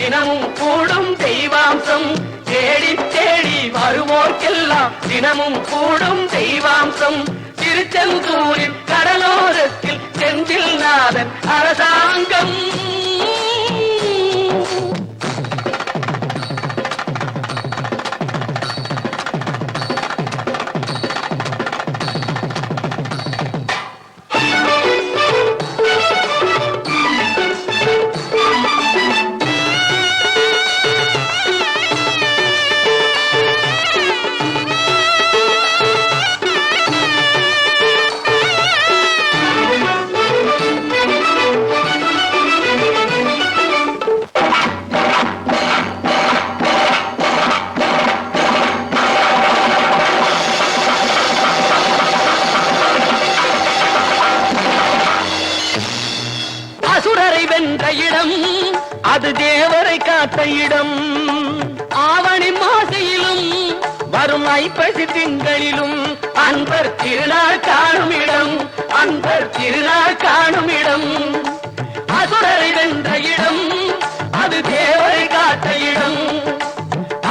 தினமும் கூடும் தெய்வாம்சம் தேடி தேடி வருவோர்க்கெல்லாம் தினமும் கூடும் தெய்வாம்சம் திருச்செந்தூரில் கடலோரத்தில் செந்தில் நாதன் அரசாங்கம் அசுரரை வென்ற இடம் அது தேவரை காத்த இடம் ஆவணி மாசையிலும் வரும் ஐப்பசி திங்களிலும் அன்பர் திருநாள் காணும் இடம் அன்பர் திருநாள் காணும் இடம் அசுரரை வென்ற இடம் அது தேவரை காத்த இடம்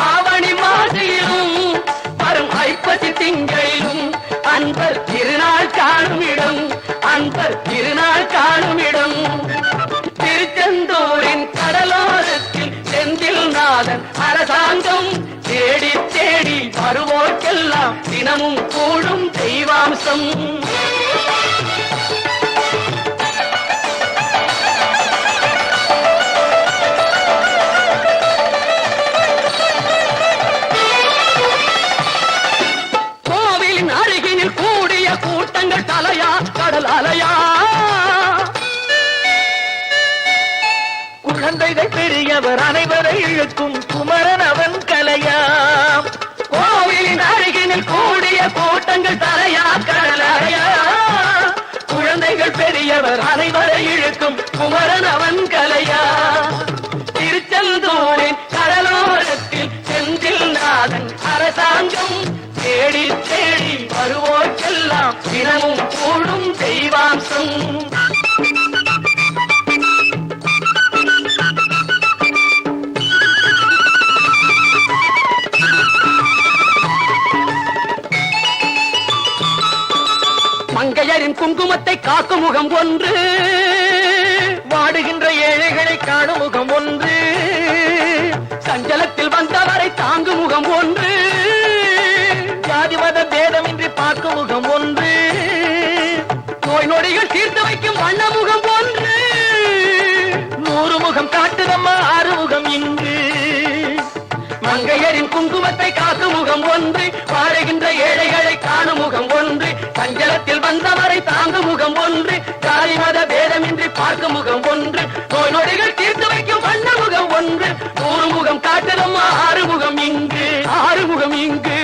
ஆவணி மாசையிலும் வரும் ஐப்பசி திங்களிலும் அன்பர் திருநாள் காணும் இடம் அன்பர் திருநாள் காணும் இடம் திருச்செந்தூரின் கடலோரத்தில் செந்தில் நாதன் அரசாங்கம் தேடி தேடி வருவோர்க்கெல்லாம் தினமும் கூடும் தெய்வாம்சம் கோவிலின் அருகினில் கூடிய கூட்டங்கள் தலையா கடல் அலையா குழந்தைகள் பெரியவர் அனைவரை இழுக்கும் குமரன் அவன் கலையாம் கோவிலின் அருகினில் கூடிய கூட்டங்கள் தலையா கடலையா குழந்தைகள் பெரியவர் அனைவரை இழுக்கும் குமரன் அவன் கலையா திருச்செந்தூரின் கடலோரத்தில் செந்தில் நாதன் அரசாங்கம் தேடி தேடி வருவோர்க்கெல்லாம் தினமும் கூடும் தெய்வாம்சம் மங்கையரின் குங்குமத்தை காக்கும் முகம் ஒன்று வாடுகின்ற ஏழைகளை காணும் முகம் ஒன்று சஞ்சலத்தில் வந்தவரை தாங்கும் முகம் ஒன்று ஜாதி மத பேதமின்றி பார்க்கும் முகம் ஒன்று நோய் நொடிகள் தீர்த்து வைக்கும் வண்ண முகம் ஒன்று 100 முகம் காட்டுதம்மா 6 முகம் இங்கு மங்கையரின் குங்குமத்தை காக்கும் முகம் ஒன்று வாழுகின்ற ஏழைகளை காணும் முகம் ஒன்று சஞ்சலத்தில் வந்தவரை தாங்கும் முகம் ஒன்று ஜாதி மத பேதமின்றி பார்க்கும் முகம் ஒன்று நோய் நொடிகள் தீர்த்து வைக்கும் வண்ண முகம் ஒன்று 100 முகம் காட்டுதம்மா 6 முகம் இங்கு 6 முகம் இங்கு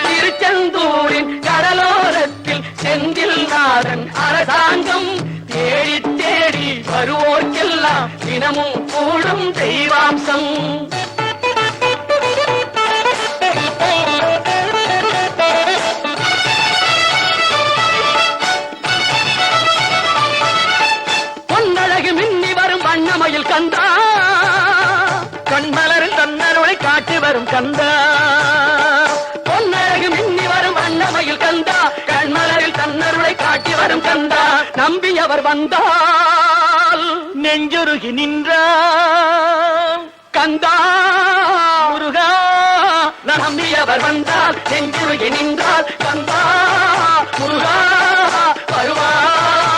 திருச்செந்தூரின் கடலோரத்தில் செந்தில் நாதன் அரசாங்கம் தேடி தேடி வருவோர்க்கெல்லாம் தினமும் கூடும் தெய்வாம்சம் பொன்னழகு மின்னி வரும் வண்ணமயில் கந்தா கண்மலரில் தன்னருளை காட்டி வரும் கந்தா பொன்னழகு மின்னி வரும் வண்ணமயில் கந்தா கண்மலரில் தன்னருளை காட்டி வரும் கந்தா நம்பியவர் வந்தால் நெஞ்சுருகி நின்றான் கந்தா முருகா நம்பியவர் வந்தால் நெஞ்சுருகி நின்றால் கந்தா முருகா வருவார்